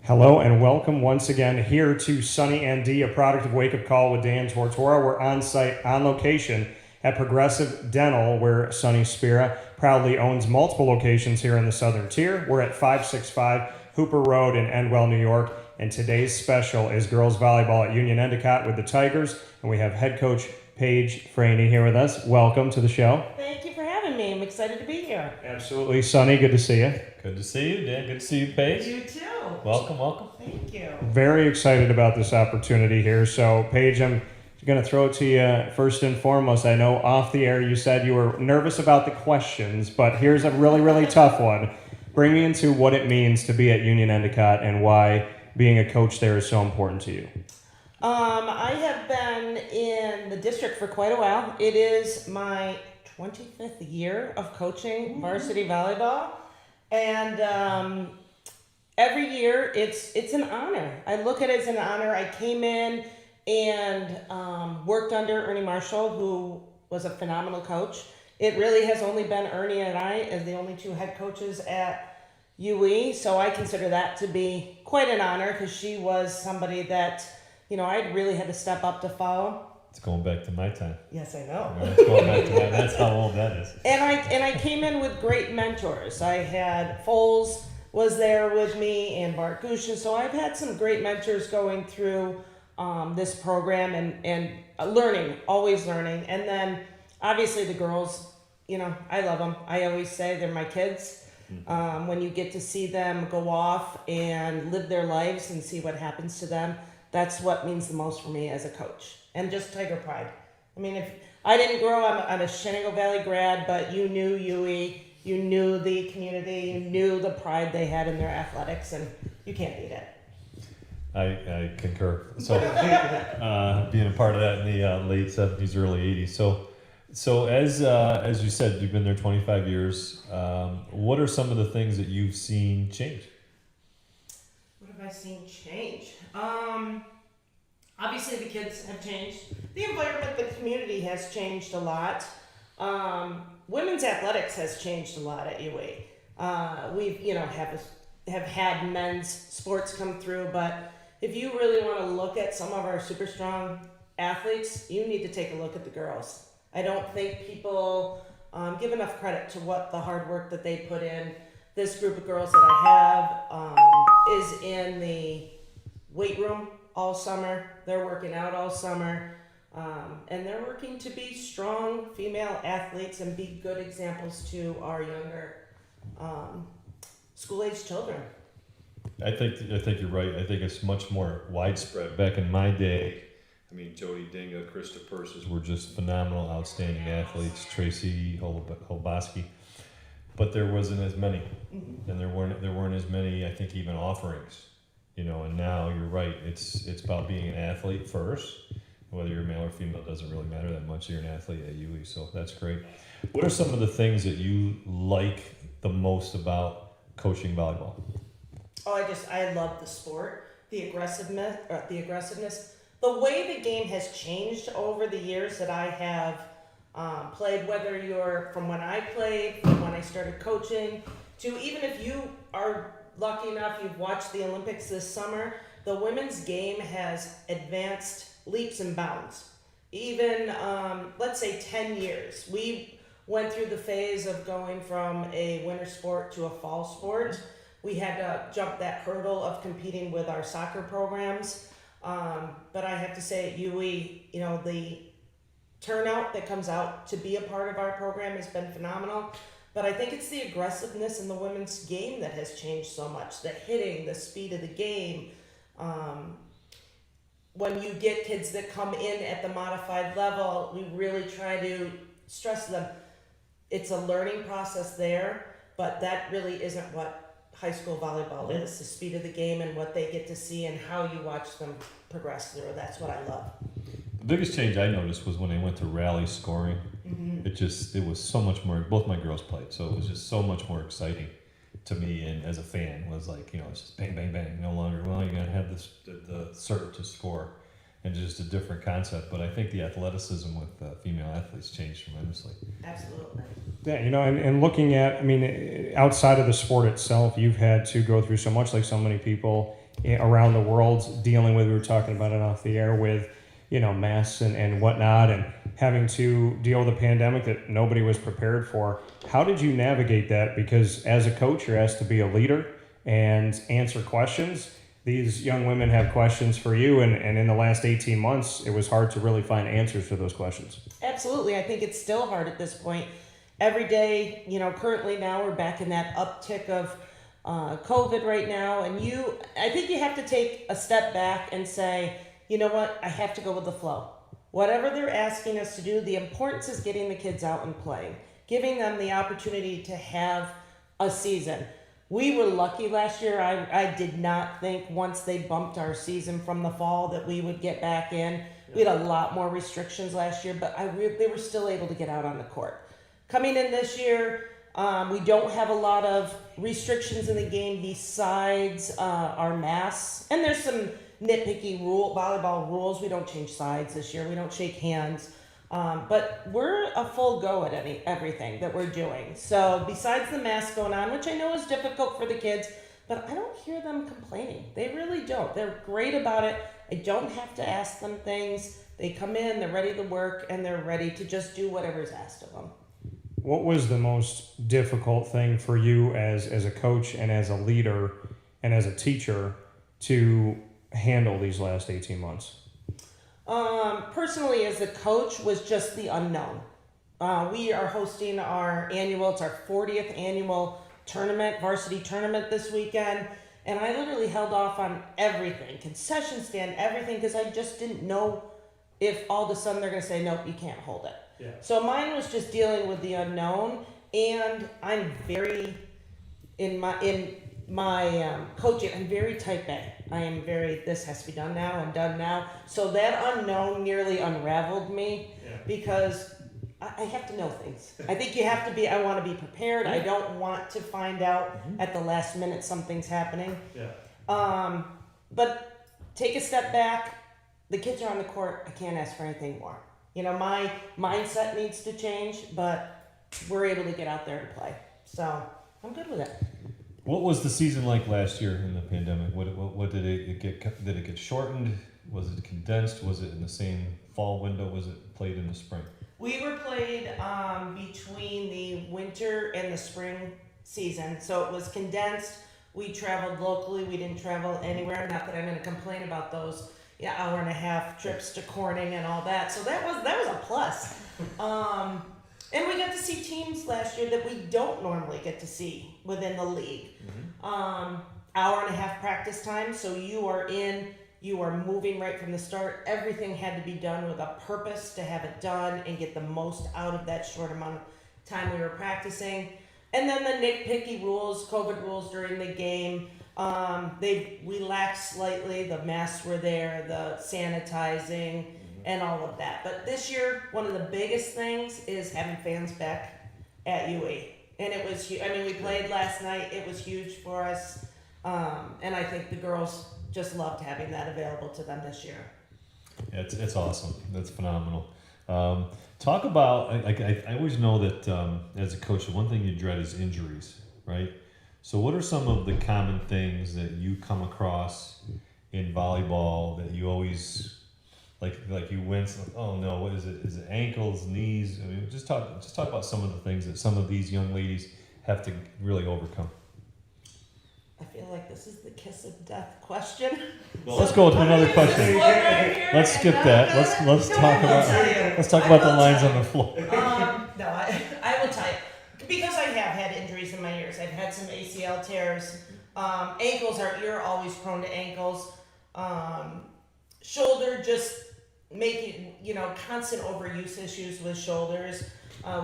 Hello and welcome once again here to Sonny and D, a product of Wake Up Call with Dan Tortora. We're on site, on location at Progressive Dental, where Sonny Spira proudly owns multiple locations here in the Southern Tier. We're at 565 Hooper Road in Endwell, New York, and today's special is girls volleyball at Union-Endicott with the Tigers, and we have head coach Paige Franey here with us. Welcome to the show. Thank you for having me. I'm excited to be here. Absolutely. Sonny, good to see you. Good to see you, Dan. Good to see you, Paige. You too. Welcome, welcome. Thank you. Very excited about this opportunity here. So, Paige, I'm going to throw it to you first and foremost. I know off the air you said you were nervous about the questions, but here's a really, really tough one. Bring me into what it means to be at Union-Endicott and why being a coach there is so important to you. I have been in the district for quite a while. It is my 25th year of coaching varsity volleyball, and every year it's an honor. I look at it as an honor. I came in and worked under Ernie Marshall, who was a phenomenal coach. It really has only been Ernie and I as the only two head coaches at UE, so I consider that to be quite an honor because she was somebody that, I really had to step up to follow. It's going back to my time. Yes, I know. It's going back to my, that's how old that is. And I came in with great mentors. I had Foles was there with me and Bart Gushin. So I've had some great mentors going through this program and learning, always learning. And then obviously the girls, I love them. I always say they're my kids. When you get to see them go off and live their lives and see what happens to them, that's what means the most for me as a coach. And just Tiger pride. I mean, if I didn't grow, I'm a Shenango Valley grad, but you knew UE, you knew the community, you knew the pride they had in their athletics, and you can't beat it. I concur. So being a part of that in the late 70s, early 80s. So as you said, you've been there 25 years. What are some of the things that you've seen change? What have I seen change? Obviously, the kids have changed. The environment, the community has changed a lot. Women's athletics has changed a lot at UA. We've, have had men's sports come through, but if you really want to look at some of our super strong athletes, you need to take a look at the girls. I don't think people give enough credit to what the hard work that they put in. This group of girls that I have is in the weight room all summer. They're working out all summer, and they're working to be strong female athletes and be good examples to our younger school-age children. I think you're right. I think it's much more widespread. Back in my day, Jody Dinga, Krista Purses were just phenomenal, outstanding athletes. Tracy Holbosky, but there wasn't as many, and there weren't as many. I think even offerings. And now you're right. It's about being an athlete first. Whether you're male or female doesn't really matter that much. You're an athlete at UE, so that's great. What are some of the things that you like the most about coaching volleyball? I love the sport, the aggressiveness, the way the game has changed over the years that I have played. Whether you're from when I played, from when I started coaching, to even if you are lucky enough you've watched the Olympics this summer, the women's game has advanced leaps and bounds. Even, let's say 10 years. We went through the phase of going from a winter sport to a fall sport. We had to jump that hurdle of competing with our soccer programs. But I have to say at UE, the turnout that comes out to be a part of our program has been phenomenal. But I think it's the aggressiveness in the women's game that has changed so much. The hitting, the speed of the game. When you get kids that come in at the modified level, we really try to stress them. It's a learning process there, but that really isn't what high school volleyball is. The speed of the game and what they get to see and how you watch them progress through. That's what I love. The biggest change I noticed was when they went to rally scoring. It was so much more. Both my girls played, so it was just so much more exciting to me. And as a fan, was like, it's just bang, bang, bang. No longer, you gotta have the serve to score, and just a different concept. But I think the athleticism with female athletes changed tremendously. Absolutely. Yeah, and looking at, outside of the sport itself, you've had to go through so much, like so many people around the world dealing with, we were talking about it off the air, with, masks and whatnot, and having to deal with a pandemic that nobody was prepared for. How did you navigate that? Because as a coach, you're asked to be a leader and answer questions. These young women have questions for you, and in the last 18 months, it was hard to really find answers to those questions. Absolutely. I think it's still hard at this point. Every day, currently now we're back in that uptick of COVID right now. And I think you have to take a step back and say, you know what, I have to go with the flow. Whatever they're asking us to do, the importance is getting the kids out and playing, giving them the opportunity to have a season. We were lucky last year. I did not think once they bumped our season from the fall that we would get back in. We had a lot more restrictions last year, but they were still able to get out on the court. Coming in this year, we don't have a lot of restrictions in the game besides our masks. And there's some nitpicky volleyball rules. We don't change sides this year. We don't shake hands. But we're a full go at everything that we're doing. So besides the mask going on, which I know is difficult for the kids, but I don't hear them complaining. They really don't. They're great about it. I don't have to ask them things. They come in, they're ready to work, and they're ready to just do whatever's asked of them. What was the most difficult thing for you as a coach and as a leader and as a teacher to handle these last 18 months? Personally, as a coach, was just the unknown. We are hosting it's our 40th annual tournament, varsity tournament this weekend. And I literally held off on everything, concession stand, everything, because I just didn't know if all of a sudden they're going to say, nope, you can't hold it. Yeah. So mine was just dealing with the unknown. And I'm very, in my coaching, I'm very type A. I am this has to be done now and done now. So that unknown nearly unraveled me because I have to know things. I think you have to be, I want to be prepared. I don't want to find out at the last minute something's happening. Yeah. But take a step back. The kids are on the court. I can't ask for anything more. My mindset needs to change, but we're able to get out there and play. So I'm good with it. What was the season like last year in the pandemic? What did it get? Did it get shortened? Was it condensed? Was it in the same fall window? Was it played in the spring? We were played between the winter and the spring season, so it was condensed. We traveled locally. We didn't travel anywhere. Not that I'm going to complain about those hour and a half trips to Corning and all that. So that was a plus. And we got to see teams last year that we don't normally get to see within the league. Hour and a half practice time, so you are moving right from the start. Everything had to be done with a purpose to have it done and get the most out of that short amount of time we were practicing. And then the nitpicky rules, COVID rules during the game, they relaxed slightly. The masks were there, the sanitizing, and all of that. But this year, one of the biggest things is having fans back at UE. And it was, we played last night. It was huge for us. And I think the girls just loved having that available to them this year. Yeah, it's awesome. That's phenomenal. Talk about, I always know that as a coach, the one thing you dread is injuries, right? So what are some of the common things that you come across in volleyball that you always, like you wince, like, oh no, what is it? Is it ankles, knees? I mean, just talk about some of the things that some of these young ladies have to really overcome. I feel like this is the kiss of death question. Well, let's go to another question. Let's skip that. Let's talk about the lines on the floor. No, I will tell you, because I have had injuries in my years. I've had some ACL tears. Ankles you're always prone to ankles. Shoulder, just making, constant overuse issues with shoulders.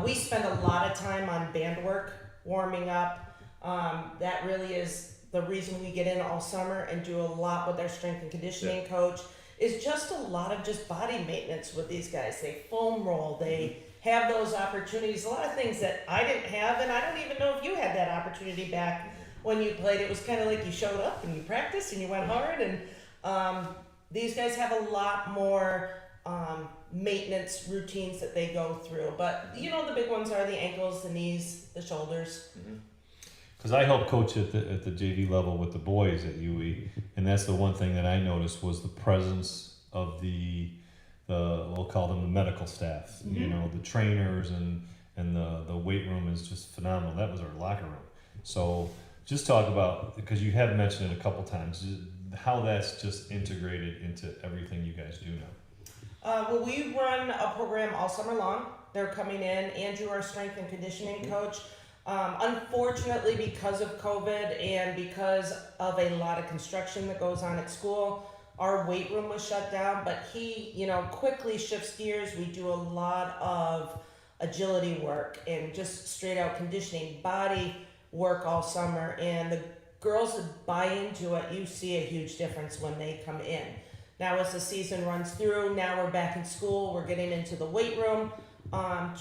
We spend a lot of time on band work, warming up. That really is the reason we get in all summer and do a lot with our strength and conditioning coach, is just a lot of just body maintenance with these guys. They foam roll, they have those opportunities, a lot of things that I didn't have, and I don't even know if you had that opportunity back when you played. It was kind of like you showed up and you practiced and you went hard, and these guys have a lot more maintenance routines that they go through. But, the big ones are the ankles, the knees, the shoulders. because I helped coach at the JV level with the boys at UE, and that's the one thing that I noticed was the presence of the we'll call them the medical staff. You know, the trainers and the weight room is just phenomenal. That was our locker room. So just talk about, because you have mentioned it a couple times, how that's just integrated into everything you guys do now. Well, we run a program all summer long. They're coming in. Andrew, our strength and conditioning coach, unfortunately, because of COVID and because of a lot of construction that goes on at school, our weight room was shut down. But he, quickly shifts gears. We do a lot of agility work and just straight out conditioning, body work all summer. And the girls that buy into it, you see a huge difference when they come in. Now as the season runs through, now we're back in school, we're getting into the weight room.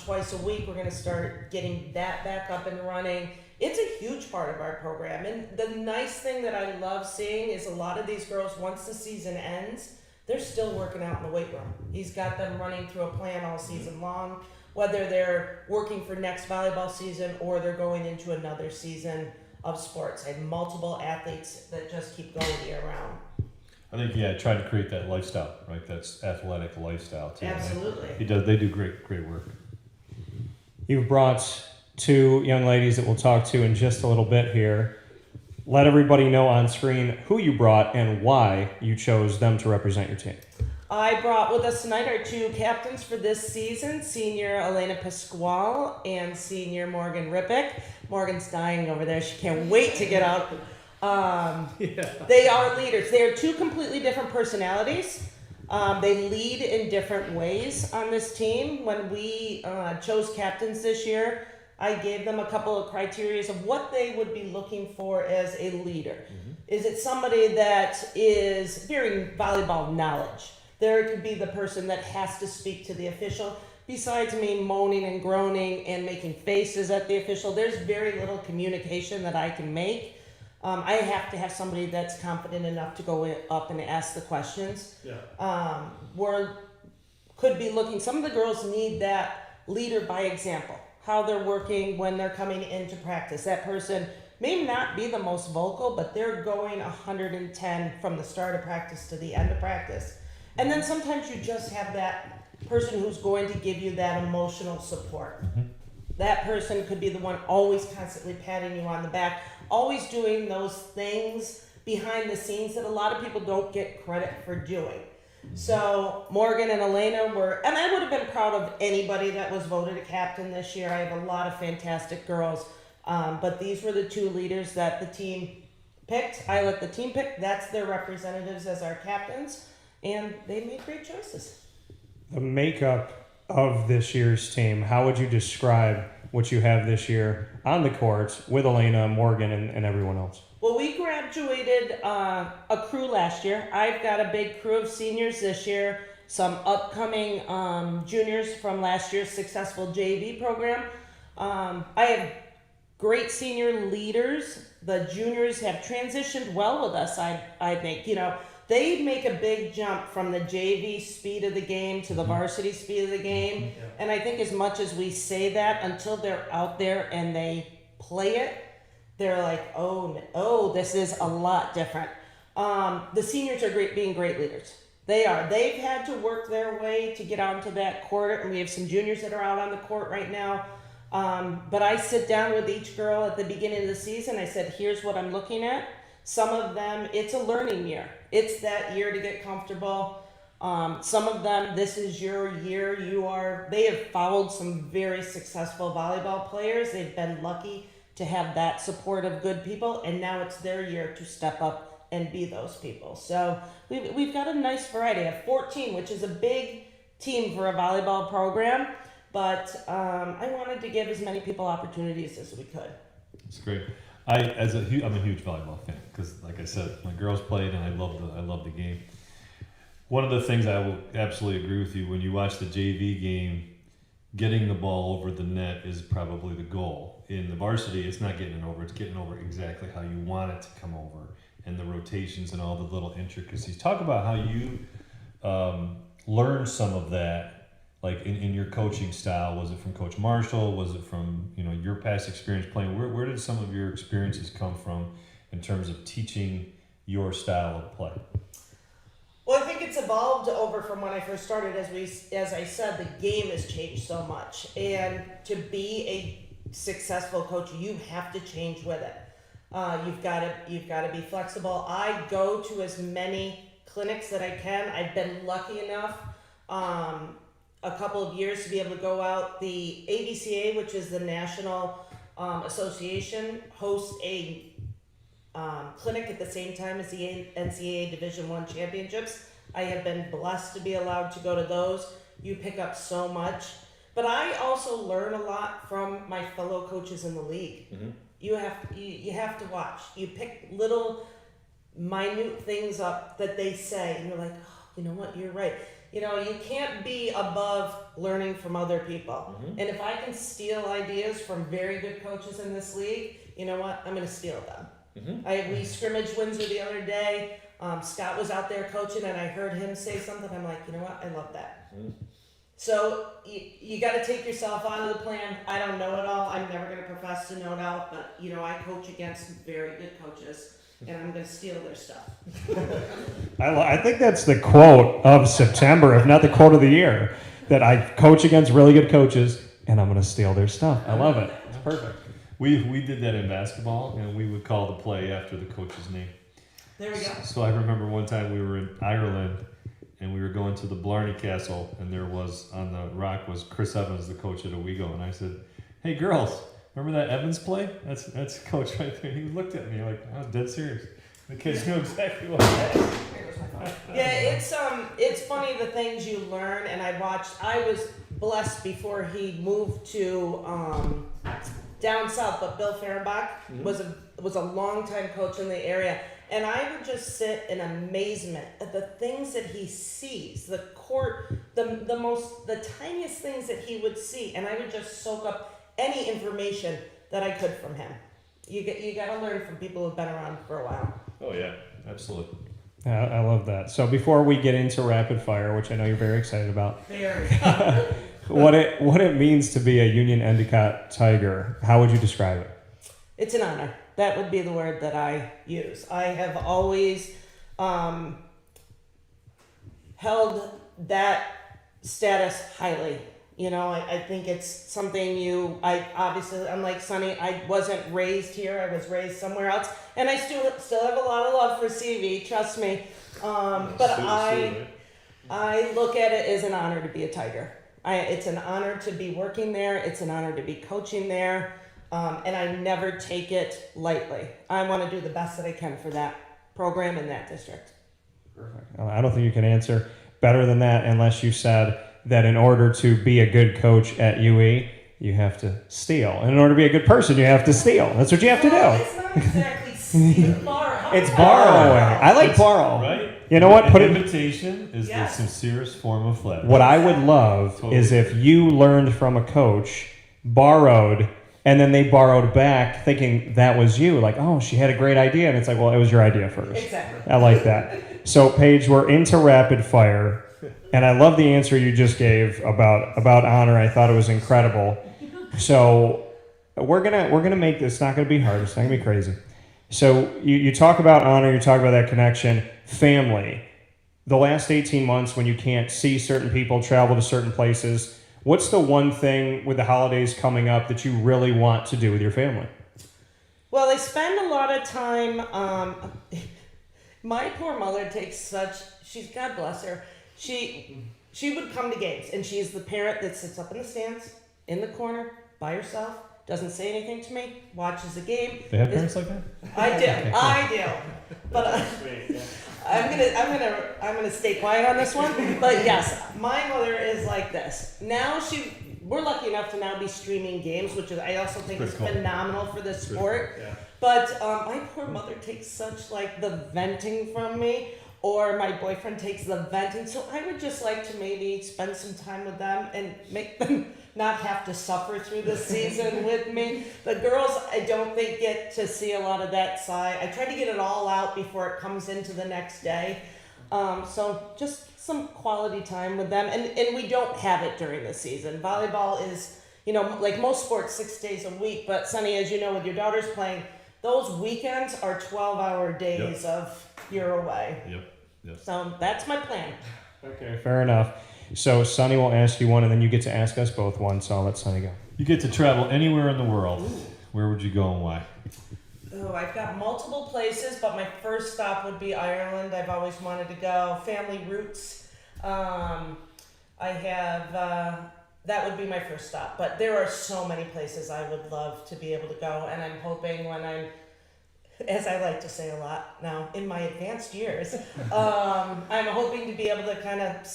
Twice a week, we're gonna start getting that back up and running. It's a huge part of our program. And the nice thing that I love seeing is a lot of these girls, once the season ends, they're still working out in the weight room. He's got them running through a plan all season long, whether they're working for next volleyball season or they're going into another season of sports. I have multiple athletes that just keep going year round. I think, I try to create that lifestyle, right? That's athletic lifestyle too. Absolutely. They do great work. You've brought two young ladies that we'll talk to in just a little bit here. Let everybody know on screen who you brought and why you chose them to represent your team. I brought with us tonight our two captains for this season, senior Elena Pasquale and senior Morgan Rippick. Morgan's dying over there. She can't wait to get out. They are leaders. They are two completely different personalities. They lead in different ways on this team. When we chose captains this year, I gave them a couple of criteria of what they would be looking for as a leader. Is it somebody that is very volleyball knowledge? There could be the person that has to speak to the official. Besides me moaning and groaning and making faces at the official, there's very little communication that I can make. I have to have somebody that's confident enough to go up and ask the questions. Could be looking, some of the girls need that leader by example, how they're working when they're coming into practice. That person may not be the most vocal, but they're going 110 from the start of practice to the end of practice. And then sometimes you just have that person who's going to give you that emotional support. That person could be the one always constantly patting you on the back, always doing those things behind the scenes that a lot of people don't get credit for doing. So Morgan and Elena were, and I would have been proud of anybody that was voted a captain this year. I have a lot of fantastic girls, but these were the two leaders that the team picked. I let the team pick. That's their representatives as our captains, and they made great choices. The makeup of this year's team, how would you describe what you have this year on the court with Elena, Morgan, and everyone else? Well, we graduated a crew last year. I've got a big crew of seniors this year, some upcoming juniors from last year's successful JV program. I have great senior leaders. The juniors have transitioned well with us, I think. They make a big jump from the JV speed of the game to the varsity speed of the game. And I think as much as we say that, until they're out there and they play it, they're like, oh, this is a lot different. The seniors are being great leaders. They are. They've had to work their way to get onto that court, and we have some juniors that are out on the court right now. But I sit down with each girl at the beginning of the season. I said, here's what I'm looking at. Some of them, it's a learning year. It's that year to get comfortable. Some of them, this is your year. They have followed some very successful volleyball players. They've been lucky to have that support of good people, and now it's their year to step up and be those people. So we've got a nice variety. I have 14, which is a big team for a volleyball program, but I wanted to give as many people opportunities as we could. It's great. I'm a huge volleyball fan because, like I said, my girls played and I love the game. One of the things I will absolutely agree with you, when you watch the JV game, getting the ball over the net is probably the goal. In the varsity, it's not getting it over; it's getting over exactly how you want it to come over, and the rotations and all the little intricacies. Talk about how you learned some of that, like in your coaching style. Was it from Coach Marshall? Was it from your past experience playing. Where did some of your experiences come from in terms of teaching your style of play? Well, I think it's evolved over from when I first started. As I said, the game has changed so much, and to be a successful coach, you have to change with it. You've got to be flexible. I go to as many clinics that I can. I've been lucky enough a couple of years to be able to go out. The ABCA, which is the National Association, hosts a clinic at the same time as the NCAA Division I championships. I have been blessed to be allowed to go to those. You pick up so much. But I also learn a lot from my fellow coaches in the league. Mm-hmm. You have to watch. You pick little minute things up that they say, and you're like, oh, you know what, you're right. You know, you can't be above learning from other people. Mm-hmm. And if I can steal ideas from very good coaches in this league, you know what, I'm going to steal them. Mm-hmm. We scrimmaged Windsor the other day. Scott was out there coaching, and I heard him say something. I'm like, you know what, I love that. Mm-hmm. So you got to take yourself out of the plan. I don't know it all. I'm never going to profess to know it all, but you know, I coach against very good coaches, and I'm going to steal their stuff. I think that's the quote of September, if not the quote of the year, that I coach against really good coaches, and I'm going to steal their stuff. I love it. It's perfect. We did that in basketball, and we would call the play after the coach's name. There we go. So I remember one time we were in Ireland, and we were going to the Blarney Castle, and there was, on the rock was Chris Evans, the coach at Owego, and I said, hey girls, remember that Evans play? That's coach right there. He looked at me like, I was dead serious. The kids knew exactly what it was. Yeah, it's funny the things you learn, and I was blessed before he moved to down south, but Bill Fehrenbach was a longtime coach in the area. And I would just sit in amazement at the things that he sees, the court, the tiniest things that he would see, and I would just soak up any information that I could from him. You got to learn from people who've been around for a while. Oh yeah, absolutely. I love that. So before we get into rapid fire, which I know you're very excited about, Very. what it means to be a Union-Endicott Tiger, how would you describe it? It's an honor. That would be the word that I use. I have always held that status highly. You know, I think it's something unlike Sonny, I wasn't raised here. I was raised somewhere else. And I still have a lot of love for CV, trust me. But I look at it as an honor to be a Tiger. It's an honor to be working there. It's an honor to be coaching there. And I never take it lightly. I want to do the best that I can for that program and that district. Perfect. I don't think you can answer better than that unless you said that in order to be a good coach at UE, you have to steal. And in order to be a good person, you have to steal. That's what you have to do. It's not exactly steal. It's borrowing. I like borrow. Right? You know what? Imitation is the sincerest form of flattery. What I would love is if you learned from a coach, borrowed, and then they borrowed back thinking that was you. Like, oh, she had a great idea. And it's like, well, it was your idea first. Exactly. I like that. So, Paige, we're into rapid fire. And I love the answer you just gave about honor. I thought it was incredible. So we're gonna make this. It's not gonna be hard. It's not gonna be crazy. So you talk about honor. You talk about that connection, family. The last 18 months when you can't see certain people, travel to certain places. What's the one thing with the holidays coming up that you really want to do with your family? Well, I spend a lot of time. My poor mother God bless her. She would come to games, and she's the parent that sits up in the stands, in the corner, by herself, doesn't say anything to me, watches the game. They have parents like that? I do. But I'm gonna stay quiet on this one. But yes, my mother is like this. Now we're lucky enough to now be streaming games, which I also think is phenomenal for this sport. Yeah. But my poor mother takes such the venting from me. Or my boyfriend takes the venting. So I would just like to maybe spend some time with them and make them not have to suffer through the season with me. The girls, I don't think, get to see a lot of that side. I try to get it all out before it comes into the next day. So just some quality time with them. And we don't have it during the season. Volleyball is, like most sports, 6 days a week. But Sonny, as you know, with your daughters playing, those weekends are 12-hour days of you're away. Yep. So that's my plan. Okay, fair enough. So Sonny will ask you one, and then you get to ask us both one. So I'll let Sonny go. You get to travel anywhere in the world. Where would you go and why? Oh, I've got multiple places, but my first stop would be Ireland. I've always wanted to go. Family roots. I have, that would be my first stop. But there are so many places I would love to be able to go, and I'm hoping when I'm, as I like to say a lot now, in my advanced years, I'm hoping to be able to kind of,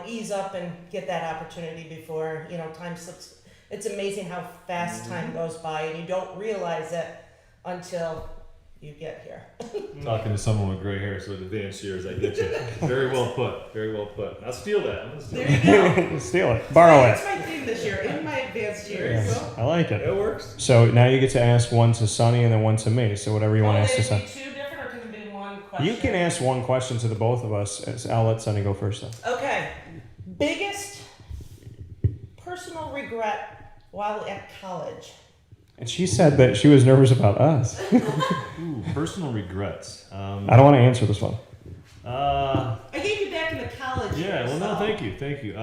ease up and get that opportunity before, time slips. It's amazing how fast time goes by, and you don't realize it until you get here. Talking to someone with gray hair, so advanced years, I get you. Very well put. Very well put. I'll steal that. I'm gonna steal There you go. Steal it. Borrow it. That's my theme this year, in my advanced years. Yes, I like it. It works. So now you get to ask one to Sonny and then one to me. So whatever you want to ask to Can Sonny. it be two different, or can it be one question? You can ask one question to the both of us. I'll let Sonny go first though. Okay. Biggest personal regret while at college? And she said that she was nervous about us. Ooh, personal regrets. I don't want to answer this one. Uh, I gave you back in the college yeah. years, Well, no, so- thank you.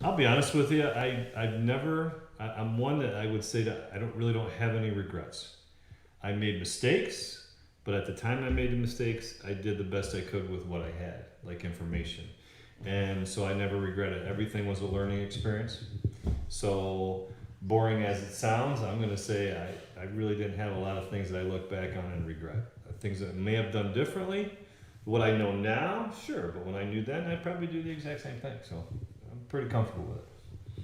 I'll be honest with you. I'm one that I would say that I don't have any regrets. I made mistakes, but at the time I made the mistakes, I did the best I could with what I had, like information. And so I never regret it. Everything was a learning experience. So boring as it sounds, I'm going to say I really didn't have a lot of things that I look back on and regret. Things that I may have done differently. What I know now, sure. But when I knew then, I'd probably do the exact same thing. So I'm pretty comfortable with it.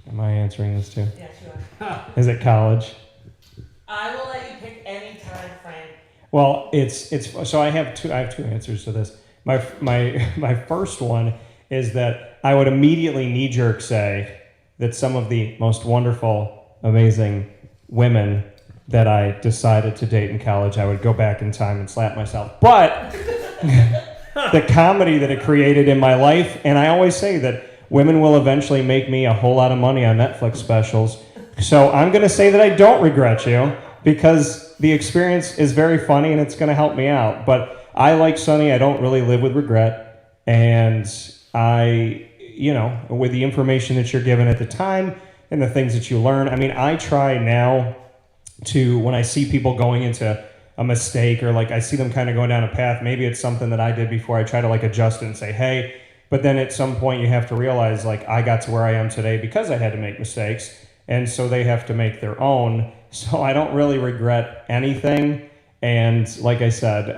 Am I answering this too? Yes, you are. Is it college? I will let you pick any time frame. Well, it's so I have two answers to this. My first one is that I would immediately knee-jerk say that some of the most wonderful, amazing women that I decided to date in college, I would go back in time and slap myself. But the comedy that it created in my life, and I always say that women will eventually make me a whole lot of money on Netflix specials. So I'm going to say that I don't regret you because the experience is very funny and it's going to help me out. But I, like Sonny, I don't really live with regret. And I, with the information that you're given at the time and the things that you learn, I mean, I try now to, when I see people going into a mistake or like I see them kind of going down a path, maybe it's something that I did before, I try to like adjust it and say, hey, but then at some point you have to realize like I got to where I am today because I had to make mistakes, and so they have to make their own. So I don't really regret anything, and like I said,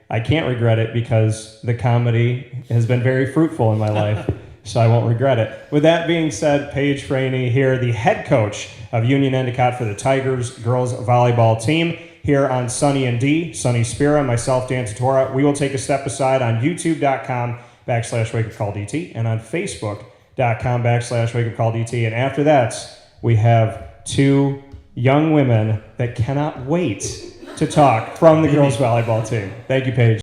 I can't regret it because the comedy has been very fruitful in my life, so I won't regret it. With that being said, Paige, Franey here, the head coach of Union-Endicott for the Tigers girls volleyball team, here on Sonny and D, Sonny Spira, myself, Dan Tortora. We will take a step aside on youtube.com/wakeupcalldt and on facebook.com/wakeupcalldt. And after that, we have two young women that cannot wait to talk from the girls volleyball team. Thank you, Paige.